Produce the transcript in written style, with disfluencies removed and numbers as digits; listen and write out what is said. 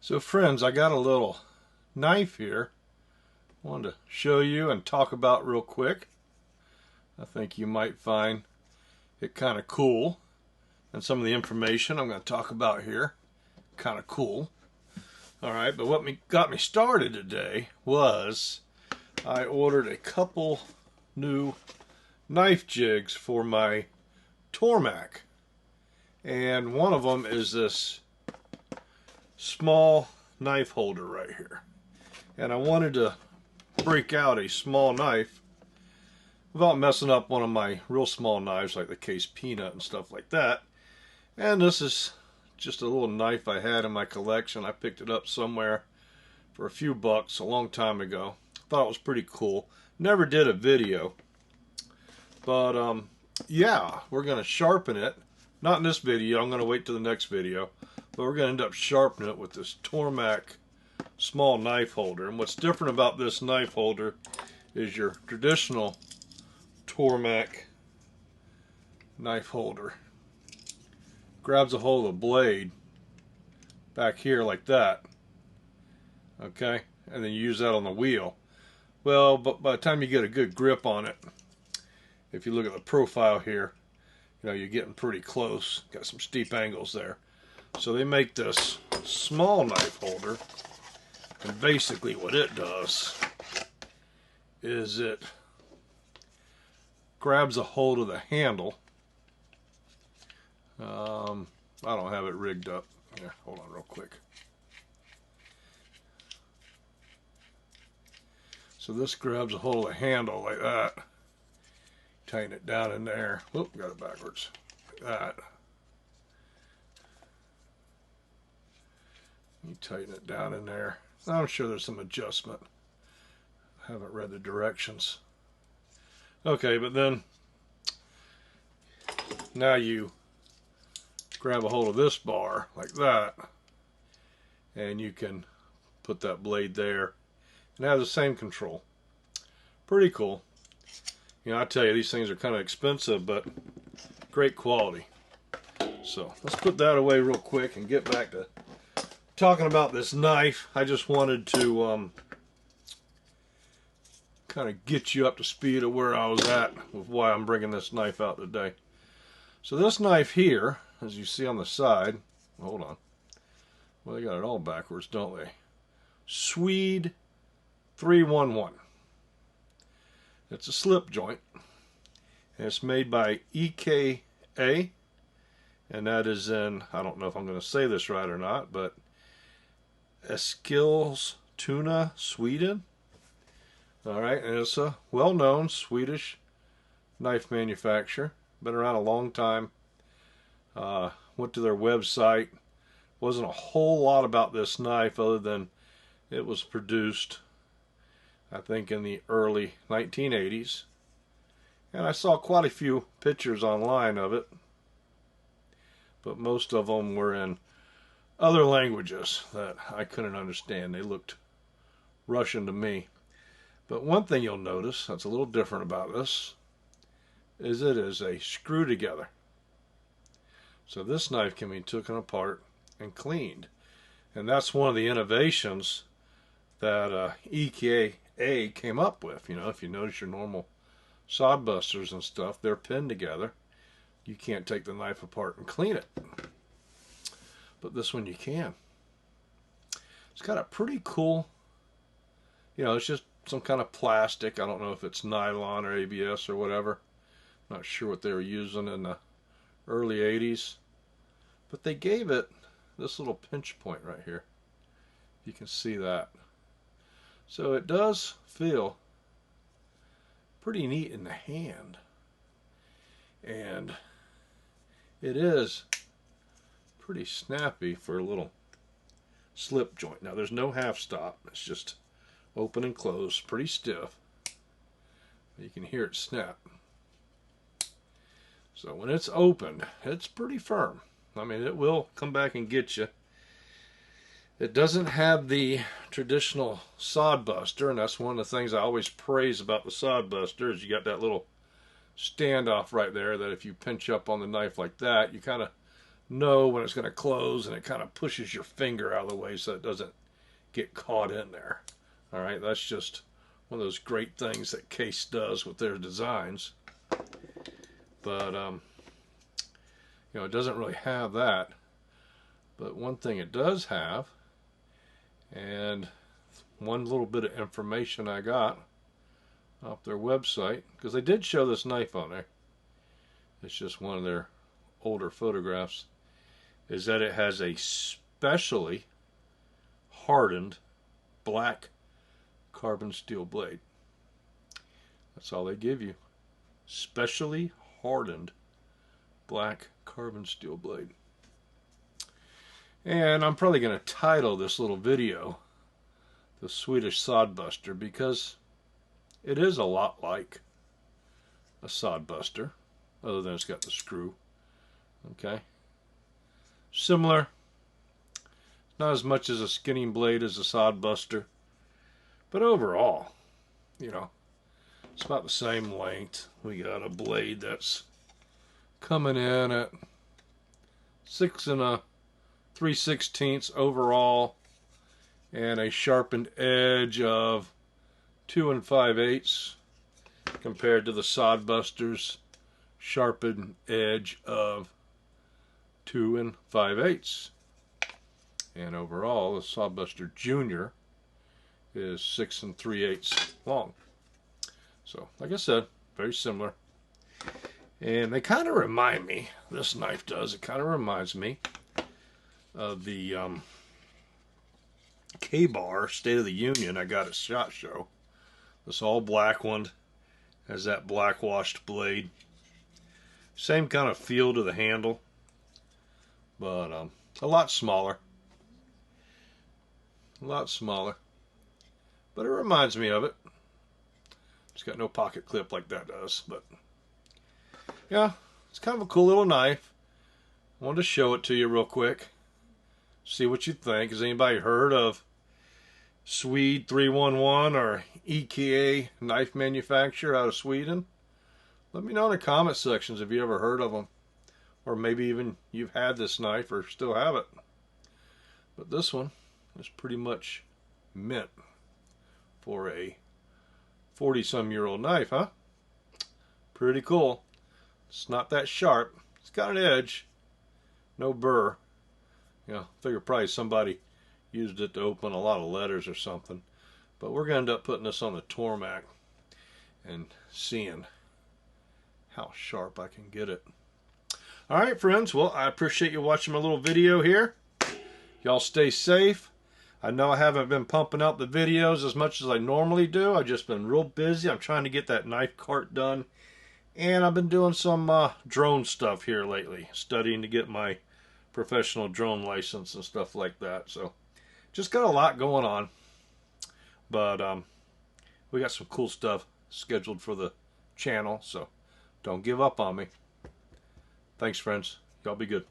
So friends, I got a little knife here. I wanted to show you and talk about real quick. I think you might find it kind of cool. And some of the information I'm going to talk about here, kind of cool. Alright, but what got me started today was I ordered a couple new knife jigs for my Tormac. And one of them is this small knife holder right here. And I wanted to break out a small knife without messing up one of my real small knives like the Case Peanut and stuff like that. And this is just a little knife I had in my collection. I picked it up somewhere for a few bucks a long time ago. Thought it was pretty cool. Never did a video. But yeah, we're going to sharpen it. Not in this video. I'm going to wait till the next video. But we're going to end up sharpening it with this Tormac small knife holder. And what's different about this knife holder is your traditional Tormac knife holder grabs a hold of the blade back here like that, okay, and then you use that on the wheel. Well, but by the time you get a good grip on it, if you look at the profile here, you know, you're getting pretty close. Got some steep angles there. So they make this small knife holder, and basically what it does is it grabs a hold of the handle. I don't have it rigged up. Here, hold on real quick. So this grabs a hold of the handle like that. Tighten it down in there. Whoop, got it backwards. Like that. You tighten it down in there. I'm sure there's some adjustment. I haven't read the directions. Okay, but then now you grab a hold of this bar like that, and you can put that blade there and have the same control. Pretty cool. You know, I tell you, these things are kind of expensive, but great quality. So let's put that away real quick and get back to talking about this knife. I just wanted to kind of get you up to speed of where I was at with why I'm bringing this knife out today. So this knife here, as you see on the side, hold on, well, they got it all backwards, don't they? Swede 311. It's a slip joint, and it's made by EKA, and that is in, I don't know if I'm going to say this right or not, but Eskilstuna, Sweden. Alright, and it's a well-known Swedish knife manufacturer. Been around a long time. Went to their website. Wasn't a whole lot about this knife other than it was produced, I think, in the early 1980s. And I saw quite a few pictures online of it. But most of them were in other languages that I couldn't understand. They looked Russian to me. But one thing you'll notice that's a little different about this is it is a screw together. So this knife can be taken apart and cleaned. And that's one of the innovations that EKA came up with. You know, if you notice your normal sod busters and stuff, they're pinned together. You can't take the knife apart and clean it. But this one you can. It's got a pretty cool, you know, it's just some kind of plastic. I don't know if it's nylon or ABS or whatever. Not sure what they were using in the early 80s. But they gave it this little pinch point right here. You can see that. So it does feel pretty neat in the hand. And it is pretty snappy for a little slip joint. Now there's no half stop. It's just open and close, pretty stiff. You can hear it snap. So when it's opened, it's pretty firm. I mean, it will come back and get you. It doesn't have the traditional Sod Buster, and that's one of the things I always praise about the Sod Buster is you got that little standoff right there that if you pinch up on the knife like that, you kind of know when it's going to close, and it kind of pushes your finger out of the way so it doesn't get caught in there. All right, that's just one of those great things that Case does with their designs. But you know, it doesn't really have that. But one thing it does have, and one little bit of information I got off their website, because they did show this knife on there, it's just one of their older photographs, is that it has a specially hardened black carbon steel blade. That's all they give you. Specially hardened black carbon steel blade. And I'm probably going to title this little video the Swedish Sod Buster, because it is a lot like a Sod Buster, other than it's got the screw. Okay, similar, not as much as a skinning blade as a Sod Buster, but overall, you know, it's about the same length. We got a blade that's coming in at 6 3/16 overall, and a sharpened edge of 2 5/8 compared to the Sod Buster's sharpened edge of 2 5/8. And overall, the Sod Buster Jr. is 6 3/8 long. So, like I said, very similar. And they kind of remind me, this knife does, it kind of reminds me of the K-Bar State of the Union I got at SHOT Show. This all black one has that black washed blade. Same kind of feel to the handle, but a lot smaller. A lot smaller. But it reminds me of it. It's got no pocket clip like that does, but yeah, it's kind of a cool little knife. I wanted to show it to you real quick. See what you think. Has anybody heard of Swede 311 or EKA knife manufacturer out of Sweden? Let me know in the comment sections if you ever heard of them, or maybe even you've had this knife or still have it. But this one is pretty much meant for a 40-some-year-old knife, huh? Pretty cool. It's not that sharp. It's got an edge, no burr. You know, figure probably somebody used it to open a lot of letters or something. But we're going to end up putting this on the Tormac and seeing how sharp I can get it. Alright friends, well, I appreciate you watching my little video here. Y'all stay safe. I know I haven't been pumping out the videos as much as I normally do. I've just been real busy. I'm trying to get that knife cart done. And I've been doing some drone stuff here lately, studying to get my professional drone license and stuff like that. So just got a lot going on, but we got some cool stuff scheduled for the channel, so don't give up on me. Thanks friends, y'all be good.